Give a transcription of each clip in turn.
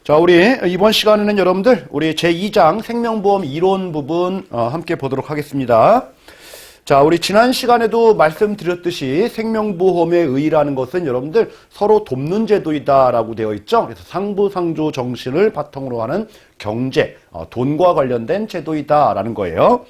자, 우리 이번 시간에는 여러분들 우리 제2장 생명보험 이론 부분 함께 보도록 하겠습니다. 자, 우리 지난 시간에도 말씀드렸듯이 생명보험의 의의라는 것은 여러분들 서로 돕는 제도이다라고 되어 있죠. 그래서 상부상조 정신을 바탕으로 하는 경제, 돈과 관련된 제도이다라는 거예요.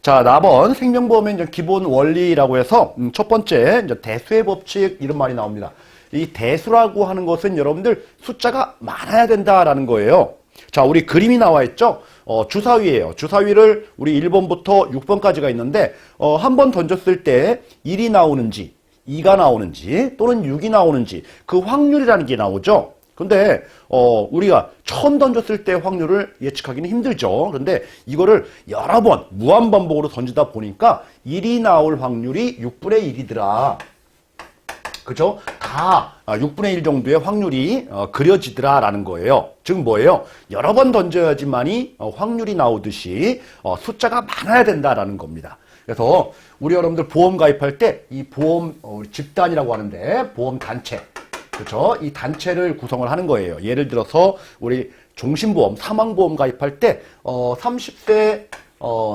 자, 나번 생명보험의 이제 기본 원리라고 해서 첫 번째 이제 대수의 법칙 이런 말이 나옵니다. 이 대수라고 하는 것은 여러분들 숫자가 많아야 된다라는 거예요. 자, 우리 그림이 나와 있죠? 주사위예요. 주사위를 우리 1번부터 6번까지가 있는데 한 번 던졌을 때 1이 나오는지 2가 나오는지 또는 6이 나오는지 그 확률이라는 게 나오죠. 근데 우리가 처음 던졌을 때 확률을 예측하기는 힘들죠. 그런데 이거를 여러 번 무한반복으로 던지다 보니까 1이 나올 확률이 6분의 1이더라. 그죠? 다 6분의 1 정도의 확률이 그려지더라라는 거예요. 즉 뭐예요? 여러 번 던져야지만이 확률이 나오듯이 숫자가 많아야 된다라는 겁니다. 그래서 우리 여러분들 보험 가입할 때 이 보험 집단이라고 하는데 보험 단체, 그렇죠? 이 단체를 구성을 하는 거예요. 예를 들어서 우리 종신보험, 사망보험 가입할 때 30세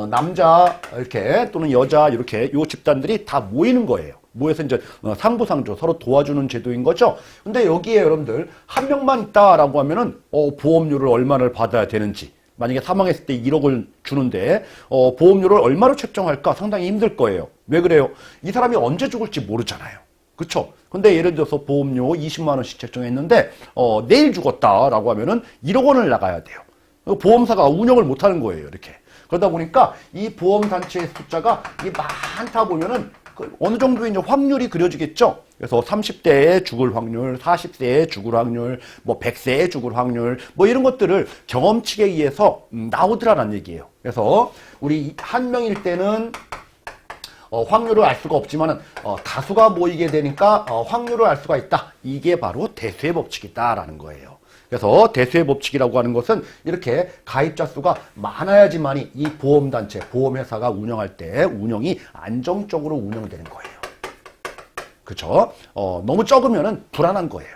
남자 이렇게 또는 여자 이렇게 요 집단들이 다 모이는 거예요. 모여서 이제 상부상조 서로 도와주는 제도인 거죠. 근데 여기에 여러분들 한 명만 있다라고 하면은 보험료를 얼마를 받아야 되는지, 만약에 사망했을 때 1억을 주는데 보험료를 얼마로 책정할까 상당히 힘들 거예요. 왜 그래요? 이 사람이 언제 죽을지 모르잖아요. 그렇죠? 근데 예를 들어서 보험료 20만 원씩 책정했는데 내일 죽었다라고 하면은 1억 원을 나가야 돼요. 보험사가 운영을 못 하는 거예요, 이렇게. 그러다 보니까 이 보험단체의 숫자가 많다 보면은 어느 정도의 이제 확률이 그려지겠죠. 그래서 30대에 죽을 확률, 40세에 죽을 확률, 뭐 100세에 죽을 확률, 뭐 이런 것들을 경험칙에 의해서 나오더라는 얘기예요. 그래서 우리 한 명일 때는 확률을 알 수가 없지만은 다수가 모이게 되니까 확률을 알 수가 있다. 이게 바로 대수의 법칙이다라는 거예요. 그래서 대수의 법칙이라고 하는 것은 이렇게 가입자 수가 많아야지만이 이 보험단체, 보험회사가 운영할 때 운영이 안정적으로 운영되는 거예요. 그렇죠? 너무 적으면은 불안한 거예요.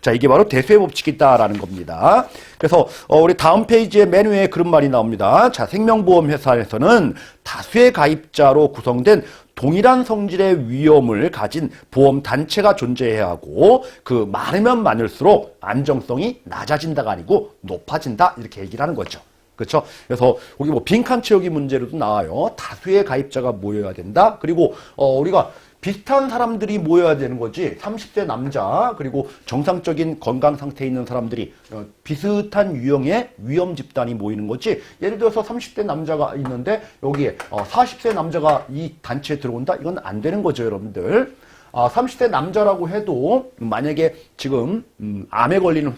자, 이게 바로 대수의 법칙이다라는 겁니다. 그래서 우리 다음 페이지에 맨 위에 그런 말이 나옵니다. 자, 생명보험회사에서는 다수의 가입자로 구성된 동일한 성질의 위험을 가진 보험단체가 존재해야 하고 그 많으면 많을수록 안정성이 낮아진다가 아니고 높아진다 이렇게 얘기를 하는 거죠. 그렇죠? 그래서 여기 뭐 빈칸 채우기 문제로도 나와요. 다수의 가입자가 모여야 된다. 그리고 우리가 비슷한 사람들이 모여야 되는 거지. 30대 남자 그리고 정상적인 건강 상태에 있는 사람들이 비슷한 유형의 위험 집단이 모이는 거지. 예를 들어서 30대 남자가 있는데 여기에 40세 남자가 이 단체에 들어온다? 이건 안 되는 거죠, 여러분들. 30대 남자라고 해도 만약에 지금 암에 걸리는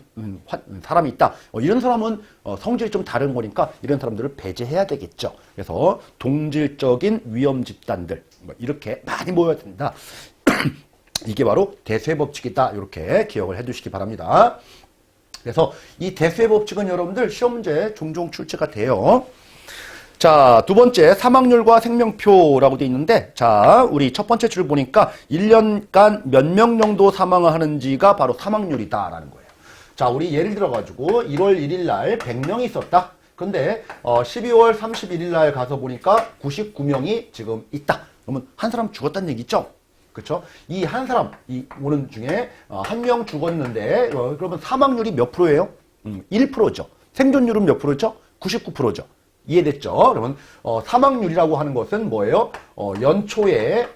사람이 있다. 이런 사람은 성질이 좀 다른 거니까 이런 사람들을 배제해야 되겠죠. 그래서 동질적인 위험 집단들 이렇게 많이 모여야 된다. 이게 바로 대수의 법칙이다. 이렇게 기억을 해두시기 바랍니다. 그래서 이 대수의 법칙은 여러분들 시험 문제에 종종 출제가 돼요. 자, 두 번째 사망률과 생명표라고 돼 있는데, 자, 우리 첫 번째 줄 보니까 1년간 몇 명 정도 사망을 하는지가 바로 사망률이다라는 거예요. 자, 우리 예를 들어가지고 1월 1일 날 100명이 있었다. 근데 12월 31일 날 가서 보니까 99명이 지금 있다. 그러면 한 사람 죽었다는 얘기죠? 그렇죠? 이 한 사람 오는 중에 한 명 죽었는데 그러면 사망률이 몇 프로예요? 1%죠. 생존율은 몇 프로죠? 99%죠. 이해됐죠? 그러면 사망률이라고 하는 것은 뭐예요? 연초에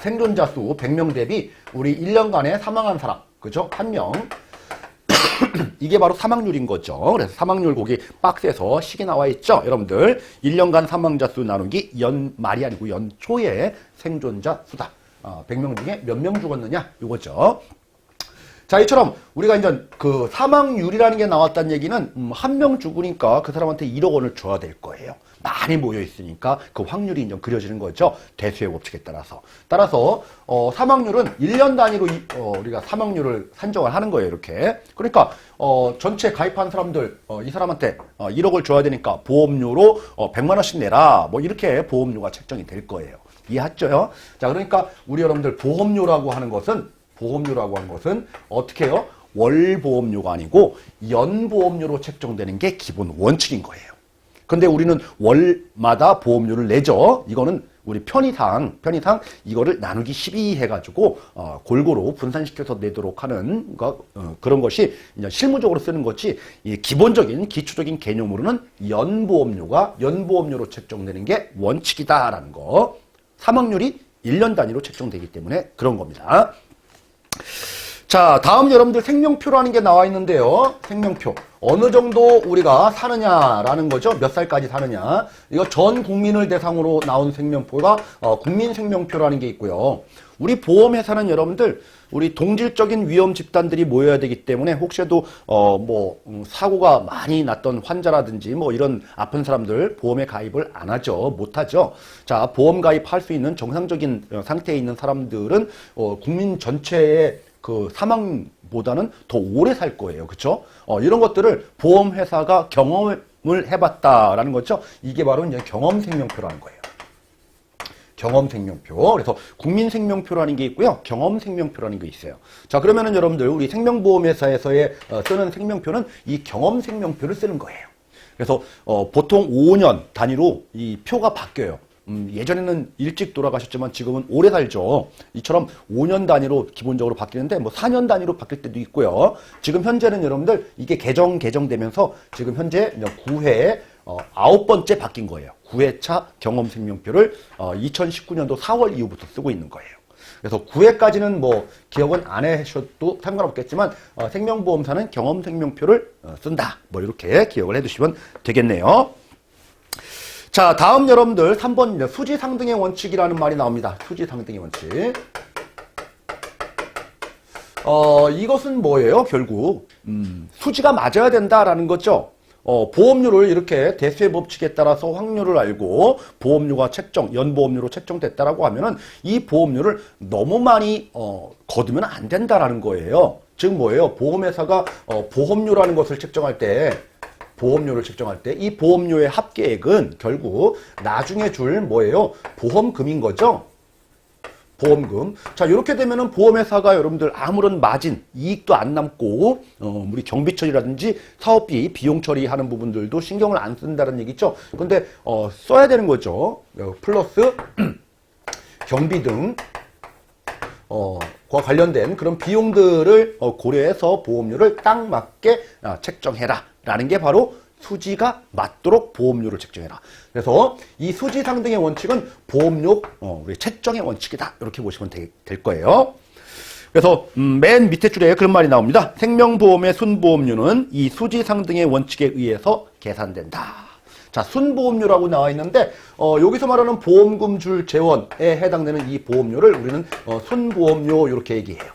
생존자 수 100명 대비 우리 1년간에 사망한 사람, 그죠? 한 명. 이게 바로 사망률인 거죠. 그래서 사망률 거기 박스에서 식이 나와 있죠? 여러분들 1년간 사망자 수 나누기 말이 아니고 연초에 생존자 수다. 100명 중에 몇 명 죽었느냐? 이거죠. 자, 이처럼 우리가 이제 그 사망률이라는 게 나왔다는 얘기는 한 명 죽으니까 그 사람한테 1억 원을 줘야 될 거예요. 많이 모여 있으니까 그 확률이 이제 그려지는 거죠. 대수의 법칙에 따라서. 따라서 사망률은 1년 단위로 우리가 사망률을 산정을 하는 거예요. 이렇게. 그러니까 전체 가입한 사람들 이 사람한테 1억을 줘야 되니까 보험료로 100만 원씩 내라. 뭐 이렇게 보험료가 책정이 될 거예요. 이해하죠? 자, 그러니까 우리 여러분들 보험료라고 하는 것은 어떻게 해요? 월보험료가 아니고 연보험료로 책정되는 게 기본 원칙인 거예요. 근데 우리는 월마다 보험료를 내죠. 이거는 우리 편의상 이거를 나누기 12 해가지고 골고루 분산시켜서 내도록 하는 그런 것이 이제 실무적으로 쓰는 것이 이 기본적인 기초적인 개념으로는 연보험료로 책정되는 게 원칙이다라는 거. 사망률이 1년 단위로 책정되기 때문에 그런 겁니다. 자, 다음 여러분들 생명표라는 게 나와 있는데요. 생명표. 어느 정도 우리가 사느냐라는 거죠. 몇 살까지 사느냐. 이거 전 국민을 대상으로 나온 생명표가 국민생명표라는 게 있고요. 우리 보험회사는 여러분들 우리 동질적인 위험 집단들이 모여야 되기 때문에 혹시라도 사고가 많이 났던 환자라든지 뭐 이런 아픈 사람들 보험에 가입을 안 하죠. 못 하죠. 자, 보험 가입할 수 있는 정상적인 상태에 있는 사람들은 국민 전체의 그 사망보다는 더 오래 살 거예요. 그렇죠? 이런 것들을 보험회사가 경험을 해봤다라는 거죠. 이게 바로 이제 경험생명표라는 거예요. 경험생명표. 그래서 국민생명표라는 게 있고요. 경험생명표라는 게 있어요. 자, 그러면은 여러분들 우리 생명보험회사에서의 쓰는 생명표는 이 경험생명표를 쓰는 거예요. 그래서 보통 5년 단위로 이 표가 바뀌어요. 예전에는 일찍 돌아가셨지만 지금은 오래 살죠. 이처럼 5년 단위로 기본적으로 바뀌는데 뭐 4년 단위로 바뀔 때도 있고요. 지금 현재는 여러분들 이게 개정되면서 지금 현재 9회 9번째 바뀐 거예요. 9회차 경험생명표를 2019년도 4월 이후부터 쓰고 있는 거예요. 그래서 9회까지는 뭐 기억은 안 하셔도 상관없겠지만 생명보험사는 경험생명표를 쓴다. 뭐 이렇게 기억을 해두시면 되겠네요. 자, 다음 여러분들 3번 수지상등의 원칙이라는 말이 나옵니다. 수지상등의 원칙. 이것은 뭐예요? 결국 수지가 맞아야 된다라는 거죠. 보험료를 이렇게 대수의 법칙에 따라서 확률을 알고 보험료가 연보험료로 책정됐다라고 하면은 이 보험료를 너무 많이 거두면 안 된다라는 거예요. 즉 뭐예요? 보험회사가 보험료라는 것을 책정할 때 이 보험료의 합계액은 결국 나중에 줄 뭐예요? 보험금인 거죠? 보험금. 자, 이렇게 되면은 보험회사가 여러분들 아무런 마진, 이익도 안 남고, 우리 경비 처리라든지 사업비, 비용 처리하는 부분들도 신경을 안 쓴다는 얘기죠. 근데, 써야 되는 거죠. 플러스, 경비 등, 과 관련된 그런 비용들을 고려해서 보험료를 딱 맞게 책정해라. 라는 게 바로 수지가 맞도록 보험료를 책정해라. 그래서 이 수지 상등의 원칙은 보험료 우리 책정의 원칙이다. 이렇게 보시면 될 거예요. 그래서 맨 밑에 줄에 그런 말이 나옵니다. 생명보험의 순보험료는 이 수지 상등의 원칙에 의해서 계산된다. 자, 순보험료라고 나와 있는데 여기서 말하는 보험금 줄 재원에 해당되는 이 보험료를 우리는 순보험료 이렇게 얘기해요.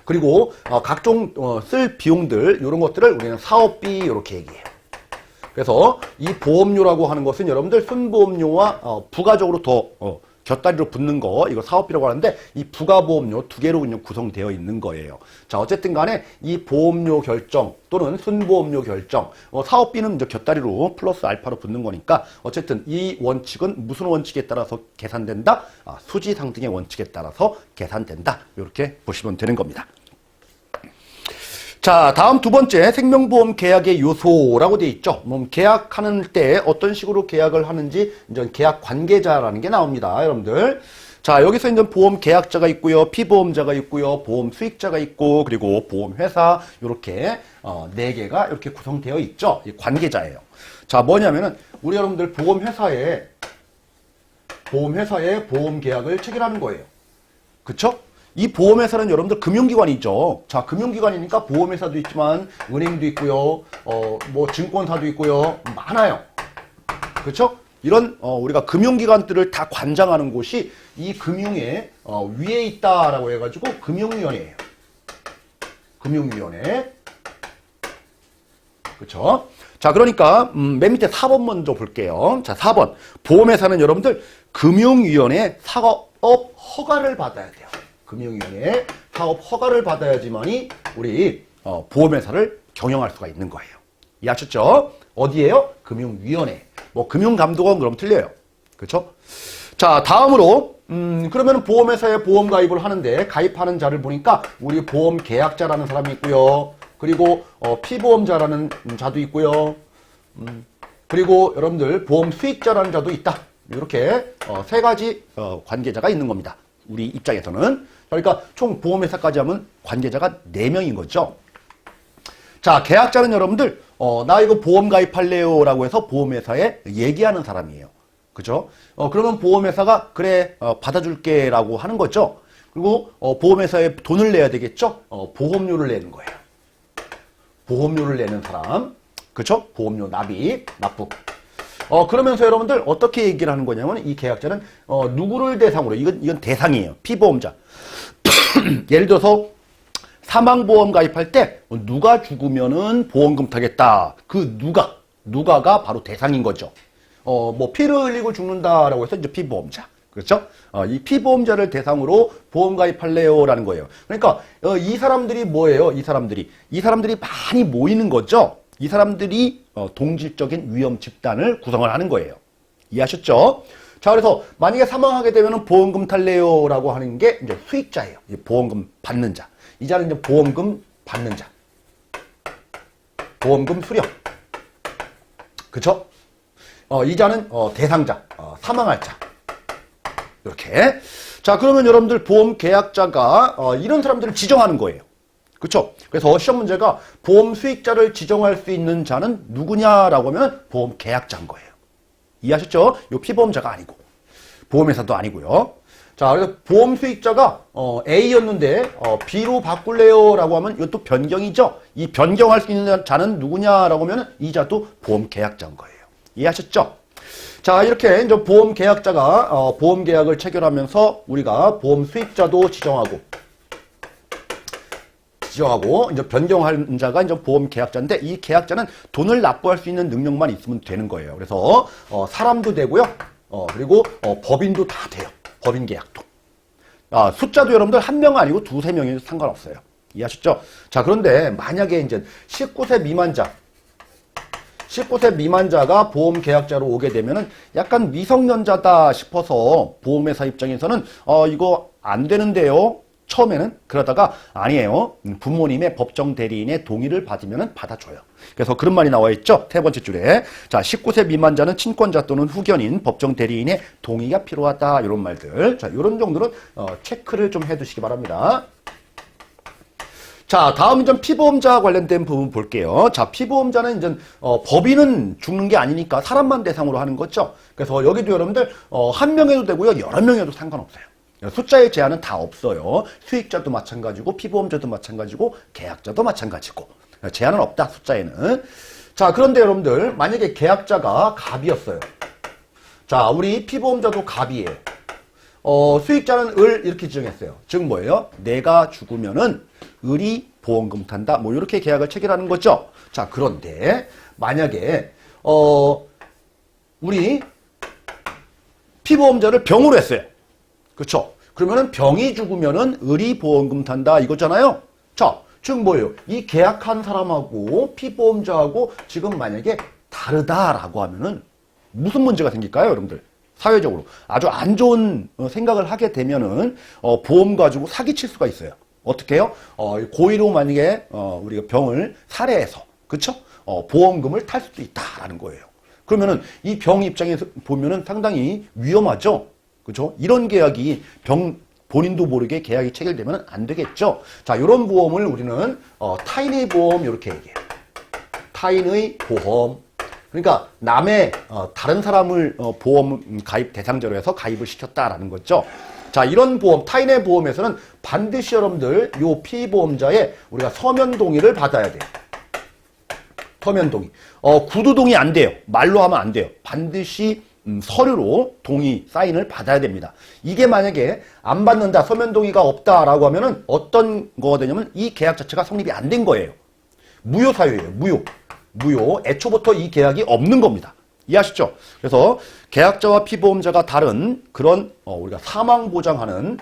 그리고 각종 쓸 비용들 이런 것들을 우리는 사업비 이렇게 얘기해요. 그래서 이 보험료라고 하는 것은 여러분들 순보험료와 부가적으로 더 곁다리로 붙는 거 이거 사업비라고 하는데 이 부가보험료 두 개로 그냥 구성되어 있는 거예요. 자, 어쨌든 간에 이 보험료 결정 또는 순보험료 결정 사업비는 이제 곁다리로 플러스 알파로 붙는 거니까 어쨌든 이 원칙은 무슨 원칙에 따라서 계산된다? 수지상등의 원칙에 따라서 계산된다. 이렇게 보시면 되는 겁니다. 자, 다음 두 번째 생명보험 계약의 요소라고 되어 있죠. 계약하는 때 어떤 식으로 계약을 하는지 이제 계약 관계자라는 게 나옵니다, 여러분들. 자, 여기서 이제 보험 계약자가 있고요, 피보험자가 있고요, 보험 수익자가 있고, 그리고 보험회사 이렇게 네 개가 이렇게 구성되어 있죠. 이 관계자예요. 자, 뭐냐면은 우리 여러분들 보험회사에 보험 계약을 체결하는 거예요. 그쵸? 이 보험회사는 여러분들 금융기관이죠. 자, 금융기관이니까 보험회사도 있지만 은행도 있고요, 뭐 증권사도 있고요, 많아요. 그렇죠? 이런 우리가 금융기관들을 다 관장하는 곳이 이 금융의 위에 있다라고 해가지고 금융위원회예요. 금융위원회. 그렇죠? 자, 그러니까 맨 밑에 4번 먼저 볼게요. 자, 4번 보험회사는 여러분들 금융위원회 사업 허가를 받아야 돼요. 금융위원회 사업 허가를 받아야지만이 우리 보험회사를 경영할 수가 있는 거예요. 이해하셨죠? 어디예요? 금융위원회. 뭐 금융감독원 그럼 틀려요. 그렇죠? 자, 다음으로 그러면 보험회사에 보험 가입을 하는데 가입하는 자를 보니까 우리 보험 계약자라는 사람이 있고요. 그리고 피보험자라는 자도 있고요. 그리고 여러분들 보험 수익자라는 자도 있다. 이렇게 세 가지 관계자가 있는 겁니다. 우리 입장에서는. 그러니까 총 보험회사까지 하면 관계자가 4명인 거죠. 자, 계약자는 여러분들 나 이거 보험 가입할래요 라고 해서 보험회사에 얘기하는 사람이에요. 그죠? 그러면 보험회사가 그래 받아줄게 라고 하는 거죠. 그리고 보험회사에 돈을 내야 되겠죠. 보험료를 내는 거예요. 보험료를 내는 사람. 그쵸? 보험료 납부. 그러면서 여러분들 어떻게 얘기를 하는 거냐면 이 계약자는 누구를 대상으로 이건 대상이에요. 피보험자. 예를 들어서 사망보험 가입할 때 누가 죽으면은 보험금 타겠다. 그 누가가 바로 대상인 거죠. 뭐 피를 흘리고 죽는다라고 해서 이제 피보험자. 그렇죠? 이 피보험자를 대상으로 보험 가입할래요라는 거예요. 그러니까 이 사람들이 뭐예요? 이 사람들이 많이 모이는 거죠. 이 사람들이 동질적인 위험 집단을 구성을 하는 거예요. 이해하셨죠? 자, 그래서 만약에 사망하게 되면 보험금 탈래요라고 하는 게 이제 수익자예요. 보험금 받는 자. 이 자는 이제 보험금 받는 자. 보험금 수령. 그쵸? 이 자는 대상자, 사망할 자. 이렇게. 자, 그러면 여러분들 보험 계약자가 이런 사람들을 지정하는 거예요. 그쵸? 그래서 시험 문제가 보험 수익자를 지정할 수 있는 자는 누구냐라고 하면 보험 계약자인 거예요. 이해하셨죠? 요 피보험자가 아니고 보험회사도 아니고요. 자, 그래서 보험 수익자가 A였는데 B로 바꿀래요 라고 하면 이것도 변경이죠. 이 변경할 수 있는 자는 누구냐라고 하면 이 자도 보험 계약자인 거예요. 이해하셨죠? 자, 이렇게 이제 보험 계약자가 보험 계약을 체결하면서 우리가 보험 수익자도 지정하고 이제 변경한 자가 이제 보험 계약자인데 이 계약자는 돈을 납부할 수 있는 능력만 있으면 되는 거예요. 그래서 사람도 되고요. 그리고 법인도 다 돼요. 법인 계약도. 숫자도 여러분들 1명 아니고 2, 3명이도 상관없어요. 이해하셨죠? 자, 그런데 만약에 이제 19세 미만자가 보험 계약자로 오게 되면은 약간 미성년자다 싶어서 보험회사 입장에서는 이거 안 되는데요. 처음에는. 그러다가 아니에요. 부모님의 법정 대리인의 동의를 받으면 받아줘요. 그래서 그런 말이 나와 있죠. 세 번째 줄에. 자, 19세 미만자는 친권자 또는 후견인, 법정 대리인의 동의가 필요하다. 이런 말들. 자, 이런 정도는 체크를 좀 해두시기 바랍니다. 자, 다음 이제 피보험자 관련된 부분 볼게요. 자, 피보험자는 이제 법인은 죽는 게 아니니까 사람만 대상으로 하는 거죠. 그래서 여기도 여러분들 1명에도 되고요. 여러 명에도 상관없어요. 숫자의 제한은 다 없어요. 수익자도 마찬가지고 피보험자도 마찬가지고 계약자도 마찬가지고 제한은 없다. 숫자에는. 자, 그런데 여러분들 만약에 계약자가 갑이었어요. 자, 우리 피보험자도 갑이에요. 수익자는 을 이렇게 지정했어요. 즉 뭐예요? 내가 죽으면은 을이 보험금 탄다. 뭐 이렇게 계약을 체결하는 거죠. 자, 그런데 만약에 우리 피보험자를 병으로 했어요. 그렇죠? 그러면은 병이 죽으면은 을이 보험금 탄다 이거잖아요. 자, 즉 뭐예요? 이 계약한 사람하고 피보험자하고 지금 만약에 다르다라고 하면은 무슨 문제가 생길까요, 여러분들? 사회적으로 아주 안 좋은 생각을 하게 되면은 보험 가지고 사기칠 수가 있어요. 어떻게 해요? 고의로 만약에 우리가 병을 살해해서 그쵸? 보험금을 탈 수도 있다라는 거예요. 그러면은 이 병 입장에서 보면은 상당히 위험하죠. 그죠? 이런 계약이 본인도 모르게 계약이 체결되면 안 되겠죠. 자, 이런 보험을 우리는 타인의 보험 이렇게 얘기해요. 타인의 보험. 그러니까 남의 다른 사람을 보험 가입 대상자로 해서 가입을 시켰다라는 거죠. 자, 이런 보험, 타인의 보험에서는 반드시 여러분들 요 피보험자의 우리가 서면 동의를 받아야 돼요. 서면 동의. 구두 동의 안 돼요. 말로 하면 안 돼요. 반드시 서류로 동의, 사인을 받아야 됩니다. 이게 만약에 안 받는다, 서면 동의가 없다라고 하면은 어떤 거가 되냐면 이 계약 자체가 성립이 안 된 거예요. 무효 사유예요. 무효. 애초부터 이 계약이 없는 겁니다. 이해하시죠? 그래서 계약자와 피보험자가 다른 그런 우리가 사망 보장하는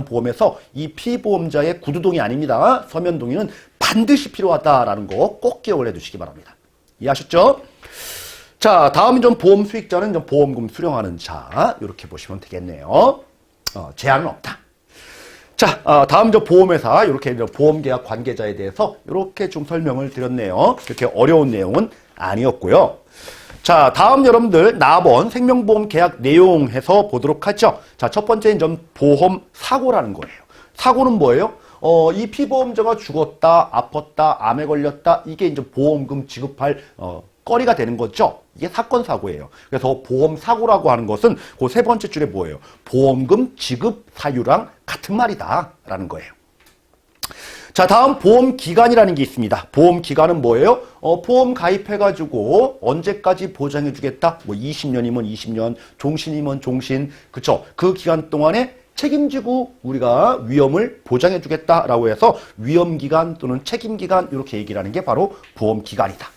보험에서 이 피보험자의 구두 동의 아닙니다. 서면 동의는 반드시 필요하다라는 거 꼭 기억을 해두시기 바랍니다. 이해하셨죠? 자, 다음이 좀 보험 수익자는 좀 보험금 수령하는 자. 이렇게 보시면 되겠네요. 제한은 없다. 자, 다음 저 보험회사, 이렇게 보험계약 관계자에 대해서 이렇게 좀 설명을 드렸네요. 이렇게 어려운 내용은 아니었고요. 자, 다음 여러분들 나번 생명보험 계약 내용 해서 보도록 하죠. 자, 첫 번째는 좀 보험 사고라는 거예요. 사고는 뭐예요? 이 피보험자가 죽었다, 아팠다, 암에 걸렸다, 이게 이제 보험금 지급할 거리가 되는 거죠. 이게 사건 사고예요. 그래서 보험 사고라고 하는 것은 그 세 번째 줄에 뭐예요? 보험금 지급 사유랑 같은 말이다라는 거예요. 자, 다음 보험 기간이라는 게 있습니다. 보험 기간은 뭐예요? 보험 가입해가지고 언제까지 보장해주겠다? 뭐 20년이면 20년, 종신이면 종신, 그쵸? 그 기간 동안에 책임지고 우리가 위험을 보장해주겠다라고 해서 위험기간 또는 책임기간 이렇게 얘기를 하는 게 바로 보험기간이다.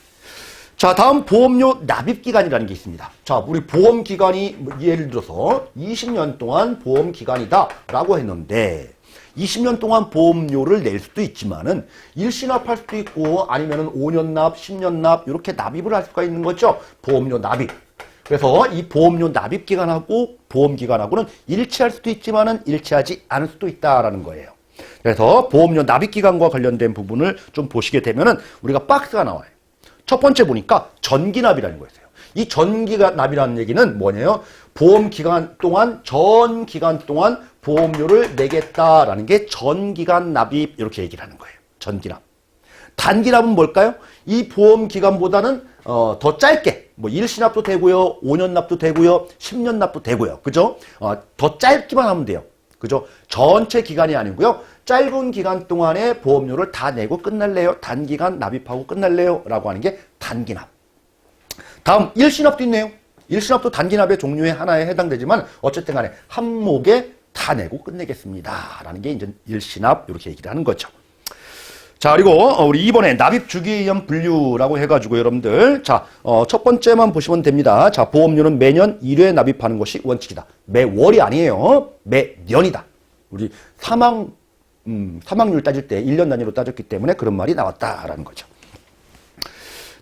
자, 다음 보험료 납입기간이라는 게 있습니다. 자, 우리 보험기간이 예를 들어서 20년 동안 보험기간이다 라고 했는데 20년 동안 보험료를 낼 수도 있지만은 일시납할 수도 있고 아니면은 5년 납, 10년 납 이렇게 납입을 할 수가 있는 거죠. 보험료 납입. 그래서 이 보험료 납입기간하고 보험기간하고는 일치할 수도 있지만은 일치하지 않을 수도 있다라는 거예요. 그래서 보험료 납입기간과 관련된 부분을 좀 보시게 되면은 우리가 박스가 나와요. 첫 번째 보니까 전기납이라는 거였어요. 이 전기납이라는 얘기는 뭐냐요? 보험 기간 동안, 전 기간 동안 보험료를 내겠다라는 게 전기간 납입 이렇게 얘기를 하는 거예요. 전기납. 단기납은 뭘까요? 이 보험 기간보다는 더 짧게 뭐 일시납도 되고요, 5년 납도 되고요, 10년 납도 되고요. 그죠? 더 짧기만 하면 돼요. 그죠? 전체 기간이 아니고요. 짧은 기간 동안에 보험료를 다 내고 끝날래요? 단기간 납입하고 끝날래요? 라고 하는 게 단기납. 다음 일시납도 있네요. 일시납도 단기납의 종류의 하나에 해당되지만 어쨌든 간에 한 목에 다 내고 끝내겠습니다. 라는 게 이제 일시납 이렇게 얘기를 하는 거죠. 자, 그리고 우리 이번에 납입 주기에 의한 분류라고 해가지고 여러분들 자, 첫 번째만 보시면 됩니다. 자, 보험료는 매년 1회 납입하는 것이 원칙이다. 매월이 아니에요. 매년이다. 우리 사망률 따질 때 1년 단위로 따졌기 때문에 그런 말이 나왔다라는 거죠.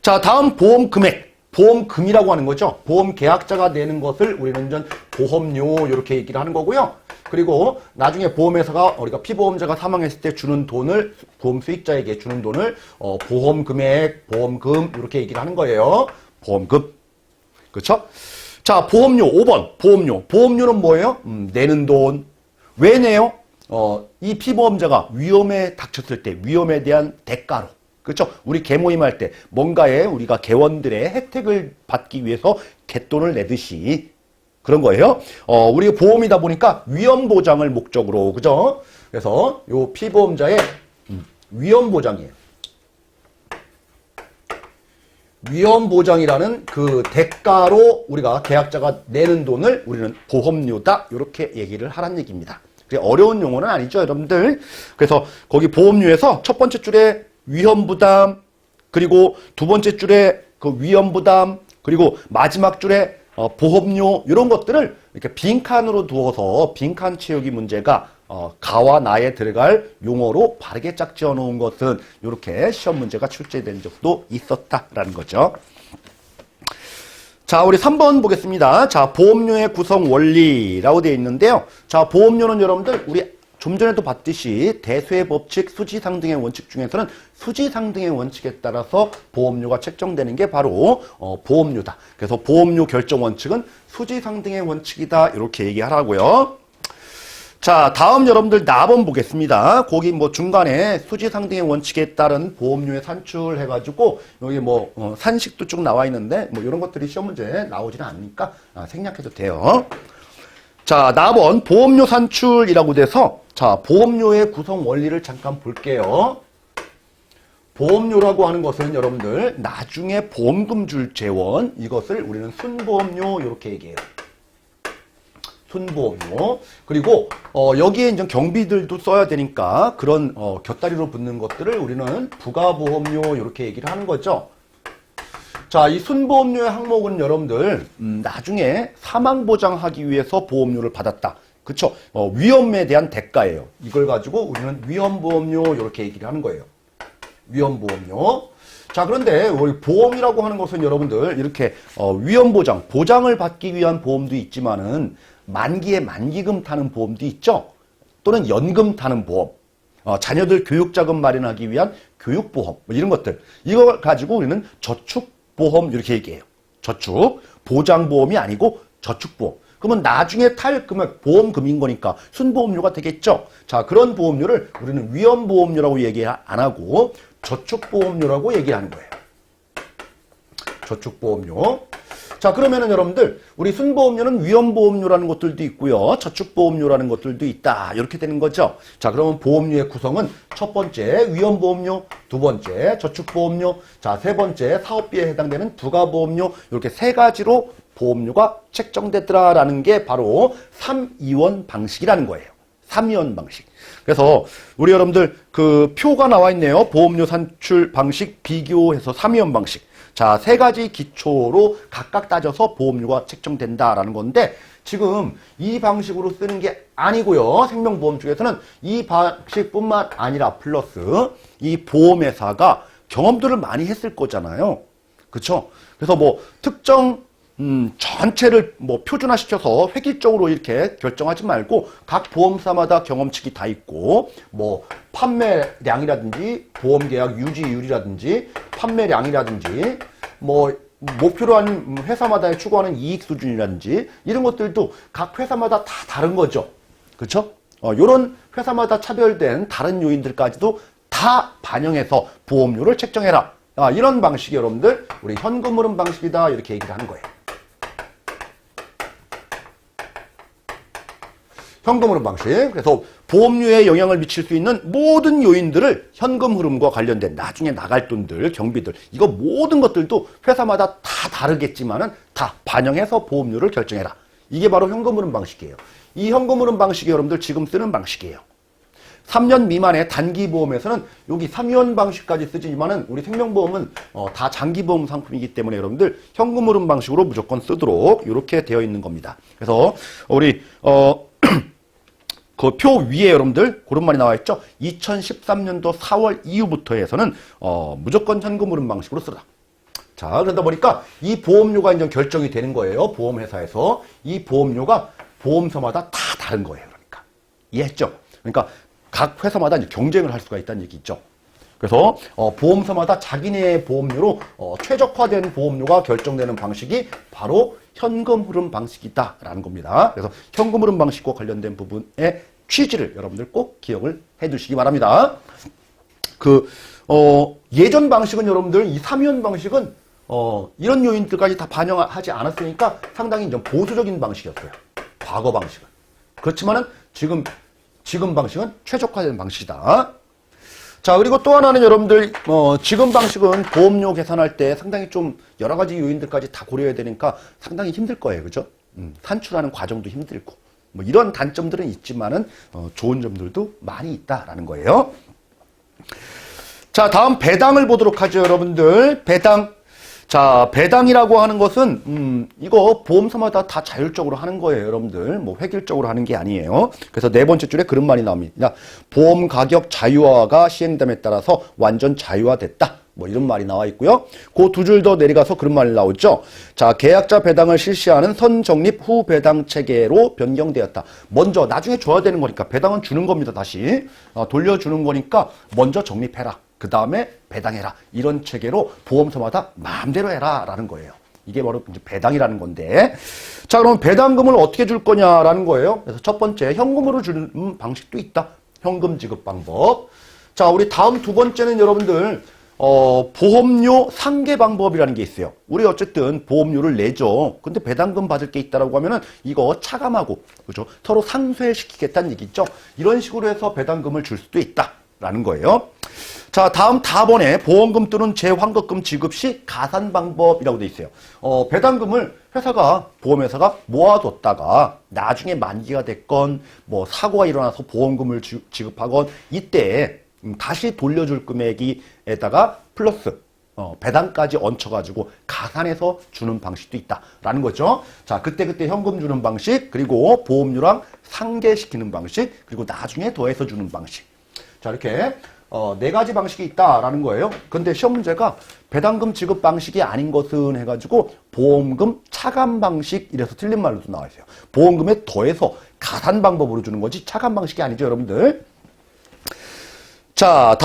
자, 다음 보험 금액. 보험금이라고 하는 거죠. 보험 계약자가 내는 것을 우리는 전 보험료 이렇게 얘기를 하는 거고요. 그리고 나중에 보험회사가 우리가 피보험자가 사망했을 때 주는 돈을 보험 수익자에게 주는 돈을 보험 금액, 보험금 이렇게 얘기를 하는 거예요. 보험금. 그렇죠? 자, 보험료 5번. 보험료. 보험료는 뭐예요? 내는 돈. 왜 내요? 이 피보험자가 위험에 닥쳤을 때 위험에 대한 대가로. 그렇죠? 우리 개모임할 때 뭔가에 우리가 개원들의 혜택을 받기 위해서 갯돈을 내듯이 그런 거예요. 우리가 보험이다 보니까 위험 보장을 목적으로, 그죠? 그래서 요 피보험자의 위험 보장이에요. 위험 보장이라는 그 대가로 우리가 계약자가 내는 돈을 우리는 보험료다 이렇게 얘기를 하라는 얘기입니다. 어려운 용어는 아니죠, 여러분들. 그래서 거기 보험료에서 첫 번째 줄에 위험 부담, 그리고 두 번째 줄에 그 위험 부담, 그리고 마지막 줄에 보험료 이런 것들을 이렇게 빈칸으로 두어서 빈칸 채우기 문제가 가와 나에 들어갈 용어로 바르게 짝지어 놓은 것은 이렇게 시험 문제가 출제된 적도 있었다라는 거죠. 자, 우리 3번 보겠습니다. 자, 보험료의 구성 원리라고 되어 있는데요. 자, 보험료는 여러분들 우리 좀 전에도 봤듯이 대수의 법칙, 수지상등의 원칙 중에서는 수지상등의 원칙에 따라서 보험료가 책정되는 게 바로 보험료다. 그래서 보험료 결정 원칙은 수지상등의 원칙이다. 이렇게 얘기하라고요. 자, 다음 여러분들 나번 보겠습니다. 거기 뭐 중간에 수지상등의 원칙에 따른 보험료의 산출 해가지고 여기 뭐 산식도 쭉 나와 있는데 뭐 이런 것들이 시험 문제에 나오지는 않으니까 생략해도 돼요. 자, 나번 보험료 산출이라고 돼서 자, 보험료의 구성 원리를 잠깐 볼게요. 보험료라고 하는 것은 여러분들 나중에 보험금 줄 재원 이것을 우리는 순보험료 이렇게 얘기해요. 순보험료. 그리고 여기에 이제 경비들도 써야 되니까 그런 곁다리로 붙는 것들을 우리는 부가보험료 이렇게 얘기를 하는 거죠. 자, 이 순보험료의 항목은 여러분들 나중에 사망보장하기 위해서 보험료를 받았다. 그쵸? 위험에 대한 대가예요. 이걸 가지고 우리는 위험보험료 이렇게 얘기를 하는 거예요. 위험보험료. 자, 그런데 우리 보험이라고 하는 것은 여러분들 이렇게 위험보장, 보장을 받기 위한 보험도 있지만은 만기에 만기금 타는 보험도 있죠. 또는 연금 타는 보험, 자녀들 교육자금 마련하기 위한 교육보험, 뭐 이런 것들. 이걸 가지고 우리는 저축보험 이렇게 얘기해요. 저축, 보장보험이 아니고 저축보험. 그러면 나중에 탈 금액, 보험금인 거니까 순보험료가 되겠죠. 자, 그런 보험료를 우리는 위험보험료라고 얘기 안 하고 저축보험료라고 얘기하는 거예요. 저축보험료. 자, 그러면은 여러분들 우리 순보험료는 위험보험료라는 것들도 있고요. 저축보험료라는 것들도 있다. 이렇게 되는 거죠. 자, 그러면 보험료의 구성은 첫 번째 위험보험료, 두 번째 저축보험료, 자, 세 번째 사업비에 해당되는 부가보험료, 이렇게 세 가지로 보험료가 책정되더라라는 게 바로 3위원 방식이라는 거예요. 3위원 방식. 그래서 우리 여러분들 그 표가 나와 있네요. 보험료 산출 방식 비교해서 3위원 방식. 자, 세 가지 기초로 각각 따져서 보험료가 책정된다라는 건데 지금 이 방식으로 쓰는 게 아니고요. 생명보험 중에서는 이 방식뿐만 아니라 플러스 이 보험회사가 경험들을 많이 했을 거잖아요. 그렇죠? 그래서 뭐 특정 전체를 뭐 표준화시켜서 획일적으로 이렇게 결정하지 말고 각 보험사마다 경험치기 다 있고 뭐 판매량이라든지 보험계약 유지율이라든지 판매량이라든지 뭐 목표로 하는 회사마다의 추구하는 이익 수준이라든지 이런 것들도 각 회사마다 다 다른 거죠. 그렇죠? 이런 회사마다 차별된 다른 요인들까지도 다 반영해서 보험료를 책정해라. 이런 방식이 여러분들 우리 현금흐름 방식이다 이렇게 얘기를 하는 거예요. 현금흐름 방식. 그래서 보험료에 영향을 미칠 수 있는 모든 요인들을 현금 흐름과 관련된 나중에 나갈 돈들, 경비들 이거 모든 것들도 회사마다 다 다르겠지만은 다 반영해서 보험료를 결정해라. 이게 바로 현금 흐름 방식이에요. 이 현금 흐름 방식이 여러분들 지금 쓰는 방식이에요. 3년 미만의 단기보험에서는 여기 3위원 방식까지 쓰지만은 우리 생명보험은 다 장기보험 상품이기 때문에 여러분들 현금 흐름 방식으로 무조건 쓰도록 이렇게 되어 있는 겁니다. 그래서 우리 그 표 위에 여러분들 그런 말이 나와 있죠. 2013년도 4월 이후부터 해서는 무조건 현금 흐름 방식으로 쓰라. 자, 그러다 보니까 이 보험료가 이제 결정이 되는 거예요. 보험회사에서. 이 보험료가 보험사마다 다 다른 거예요. 그러니까. 이해했죠? 그러니까 각 회사마다 이제 경쟁을 할 수가 있다는 얘기죠. 그래서 보험사마다 자기네의 보험료로 최적화된 보험료가 결정되는 방식이 바로 현금 흐름 방식이다라는 겁니다. 그래서 현금 흐름 방식과 관련된 부분의 취지를 여러분들 꼭 기억을 해 두시기 바랍니다. 예전 방식은 여러분들 이 3위원 방식은 이런 요인들까지 다 반영하지 않았으니까 상당히 좀 보수적인 방식이었어요. 과거 방식은. 그렇지만은 지금 방식은 최적화된 방식이다. 자, 그리고 또 하나는 여러분들, 지금 방식은 보험료 계산할 때 상당히 좀 여러 가지 요인들까지 다 고려해야 되니까 상당히 힘들 거예요. 그죠? 산출하는 과정도 힘들고. 뭐 이런 단점들은 있지만은, 좋은 점들도 많이 있다라는 거예요. 자, 다음 배당을 보도록 하죠, 여러분들. 배당. 자, 배당이라고 하는 것은 이거 보험사마다 다 자율적으로 하는 거예요, 여러분들. 뭐 획일적으로 하는 게 아니에요. 그래서 네 번째 줄에 그런 말이 나옵니다. 보험 가격 자유화가 시행됨에 따라서 완전 자유화됐다. 뭐 이런 말이 나와 있고요. 그 두 줄 더 내려가서 그런 말이 나오죠. 자, 계약자 배당을 실시하는 선적립 후 배당 체계로 변경되었다. 먼저 나중에 줘야 되는 거니까 배당은 주는 겁니다. 다시 돌려주는 거니까 먼저 적립해라. 그 다음에 배당해라. 이런 체계로 보험사마다 마음대로 해라. 라는 거예요. 이게 바로 이제 배당이라는 건데. 자, 그럼 배당금을 어떻게 줄 거냐라는 거예요. 그래서 첫 번째, 현금으로 주는 방식도 있다. 현금 지급 방법. 자, 우리 다음 두 번째는 여러분들, 보험료 상계 방법이라는 게 있어요. 우리 어쨌든 보험료를 내죠. 근데 배당금 받을 게 있다라고 하면은 이거 차감하고, 그죠? 서로 상쇄시키겠다는 얘기죠. 이런 식으로 해서 배당금을 줄 수도 있다라는 거예요. 자, 다음 4번에 보험금 또는 재환급금 지급 시 가산 방법이라고 돼 있어요. 배당금을 보험회사가 모아뒀다가 나중에 만기가 됐건 뭐 사고가 일어나서 보험금을 지급하건 이때 다시 돌려줄 금액에다가 플러스 배당까지 얹혀가지고 가산해서 주는 방식도 있다라는 거죠. 자, 그때 현금 주는 방식, 그리고 보험료랑 상계시키는 방식, 그리고 나중에 더해서 주는 방식. 자, 이렇게 네 가지 방식이 있다라는 거예요. 근데 시험 문제가 배당금 지급 방식이 아닌 것은 해가지고 보험금 차감 방식 이래서 틀린 말로도 나와 있어요. 보험금에 더해서 가산 방법으로 주는 거지 차감 방식이 아니죠, 여러분들. 자,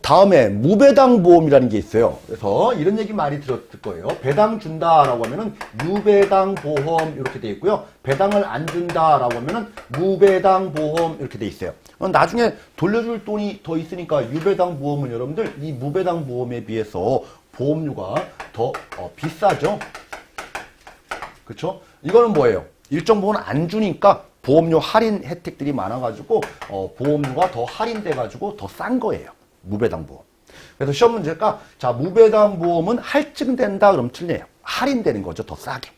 다음에 무배당 보험이라는 게 있어요. 그래서 이런 얘기 많이 들었을 거예요. 배당 준다라고 하면은 유배당 보험 이렇게 돼 있고요. 배당을 안 준다라고 하면은 무배당 보험 이렇게 돼 있어요. 나중에 돌려줄 돈이 더 있으니까 유배당 보험은 여러분들 이 무배당 보험에 비해서 보험료가 더 비싸죠. 그렇죠? 이거는 뭐예요? 일정 부분 안 주니까 보험료 할인 혜택들이 많아가지고 보험료가 더 할인돼가지고 더 싼 거예요. 무배당 보험. 그래서 시험 문제가 자 무배당 보험은 할증된다 그럼 틀려요. 할인되는 거죠. 더 싸게.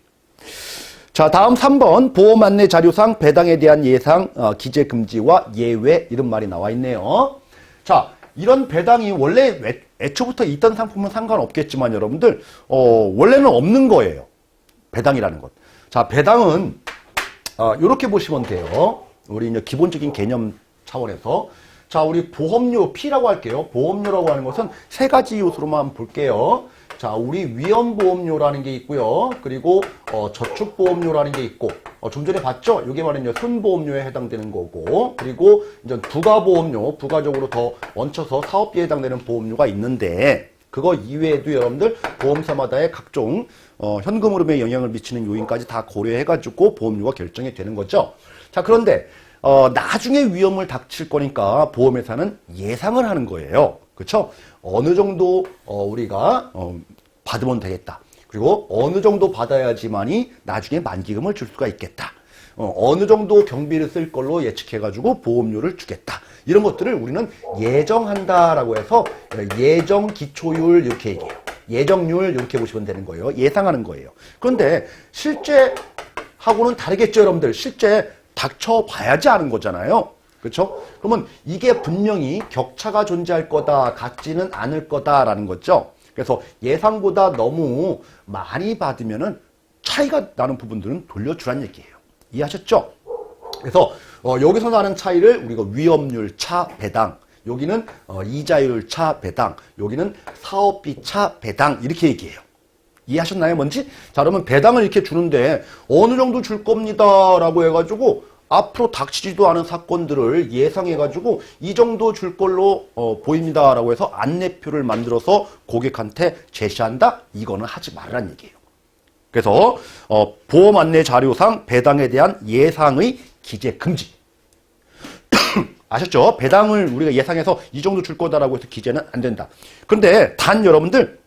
자 다음 3번 보험 안내 자료상 배당에 대한 예상 기재 금지와 예외 이런 말이 나와 있네요. 자 이런 배당이 원래 애초부터 있던 상품은 상관없겠지만 여러분들 원래는 없는 거예요. 배당이라는 것. 자 배당은 이렇게 보시면 돼요. 우리 이제 기본적인 개념 차원에서. 자, 우리 보험료 P라고 할게요. 보험료라고 하는 것은 세 가지 요소로만 볼게요. 자, 우리 위험보험료라는 게 있고요. 그리고 저축보험료라는 게 있고, 좀 전에 봤죠? 이게 말은 이제 손보험료에 해당되는 거고, 그리고 이제 부가보험료, 부가적으로 더 얹혀서 사업비에 해당되는 보험료가 있는데, 그거 이외에도 여러분들 보험사마다의 각종 현금 흐름에 영향을 미치는 요인까지 다 고려해가지고 보험료가 결정이 되는 거죠. 자, 그런데 나중에 위험을 닥칠 거니까 보험회사는 예상을 하는 거예요. 그렇죠? 어느 정도 우리가 받으면 되겠다. 그리고 어느 정도 받아야지만이 나중에 만기금을 줄 수가 있겠다. 어느 정도 경비를 쓸 걸로 예측해가지고 보험료를 주겠다. 이런 것들을 우리는 예정한다라고 해서 예정 기초율 이렇게 얘기해요. 예정률 이렇게 보시면 되는 거예요. 예상하는 거예요. 그런데 실제하고는 다르겠죠, 여러분들. 실제 닥쳐봐야지 아는 거잖아요. 그렇죠? 그러면 이게 분명히 격차가 존재할 거다, 같지는 않을 거다라는 거죠. 그래서 예상보다 너무 많이 받으면은 차이가 나는 부분들은 돌려주란 얘기예요. 이해하셨죠? 그래서 여기서 나는 차이를 우리가 위험률 차 배당, 여기는 이자율 차 배당, 여기는 사업비 차 배당 이렇게 얘기해요. 이해하셨나요? 뭔지? 자, 그러면 배당을 이렇게 주는데 어느 정도 줄 겁니다라고 해가지고 앞으로 닥치지도 않은 사건들을 예상해가지고 이 정도 줄 걸로 보입니다라고 해서 안내표를 만들어서 고객한테 제시한다? 이거는 하지 말라는 얘기예요. 그래서 보험 안내 자료상 배당에 대한 예상의 기재 금지. 아셨죠? 배당을 우리가 예상해서 이 정도 줄 거다라고 해서 기재는 안 된다. 그런데 단 여러분들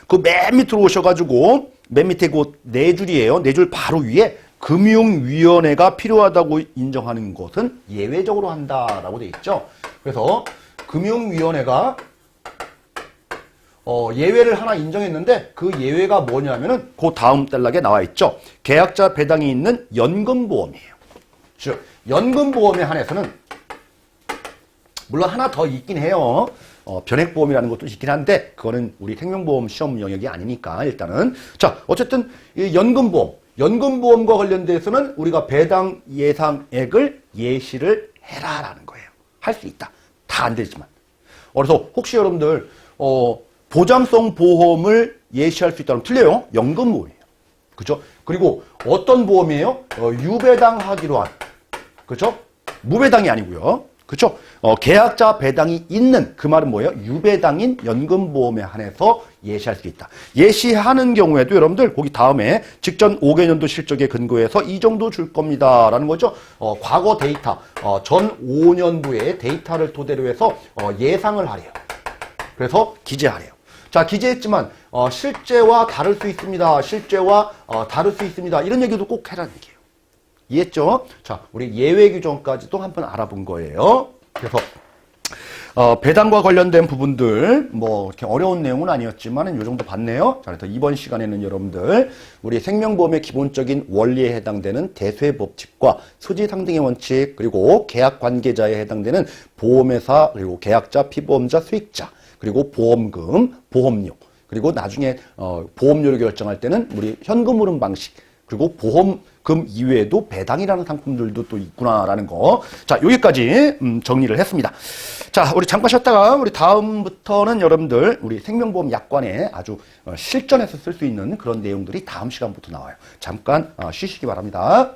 그 맨 밑으로 오셔가지고 맨 밑에 그 네 줄이에요. 네 줄 바로 위에 금융위원회가 필요하다고 인정하는 것은 예외적으로 한다라고 돼 있죠. 그래서 금융위원회가 예외를 하나 인정했는데 그 예외가 뭐냐면은 그 다음 단락에 나와 있죠. 계약자 배당이 있는 연금보험이에요. 즉 연금보험에 한해서는 물론 하나 더 있긴 해요. 변액보험이라는 것도 있긴 한데 그거는 우리 생명보험 시험 영역이 아니니까 일단은 자 어쨌든 이 연금보험과 관련돼서는 우리가 배당 예상액을 예시를 해라라는 거예요. 할 수 있다. 다 안 되지만. 그래서 혹시 여러분들 보장성 보험을 예시할 수 있다면 틀려요. 연금보험이에요. 그죠? 그리고 어떤 보험이에요? 유배당 하기로 한. 그죠? 무배당이 아니고요. 그죠? 계약자 배당이 있는 그 말은 뭐예요? 유배당인 연금보험에 한해서 예시할 수 있다. 예시하는 경우에도 여러분들 거기 다음에 직전 5개년도 실적에 근거해서 이 정도 줄 겁니다. 라는 거죠. 과거 데이터, 전 5년도의 데이터를 토대로 해서 예상을 하래요. 그래서 기재하래요. 자, 기재했지만 실제와 다를 수 있습니다. 실제와 다를 수 있습니다. 이런 얘기도 꼭 해라는 얘기예요. 이해했죠? 자, 우리 예외 규정까지도 한번 알아본 거예요. 그래서 배당과 관련된 부분들 뭐 이렇게 어려운 내용은 아니었지만 이 정도 봤네요. 자, 그래서 이번 시간에는 여러분들 우리 생명보험의 기본적인 원리에 해당되는 대수의 법칙과 소지 상등의 원칙 그리고 계약 관계자에 해당되는 보험회사 그리고 계약자, 피보험자, 수익자 그리고 보험금, 보험료 그리고 나중에 보험료를 결정할 때는 우리 현금 흐름 방식 그리고 보험 금 이외에도 배당이라는 상품들도 또 있구나라는 거. 자, 여기까지 정리를 했습니다. 자, 우리 잠깐 쉬었다가 우리 다음부터는 여러분들 우리 생명보험 약관에 아주 실전에서 쓸 수 있는 그런 내용들이 다음 시간부터 나와요. 잠깐 쉬시기 바랍니다.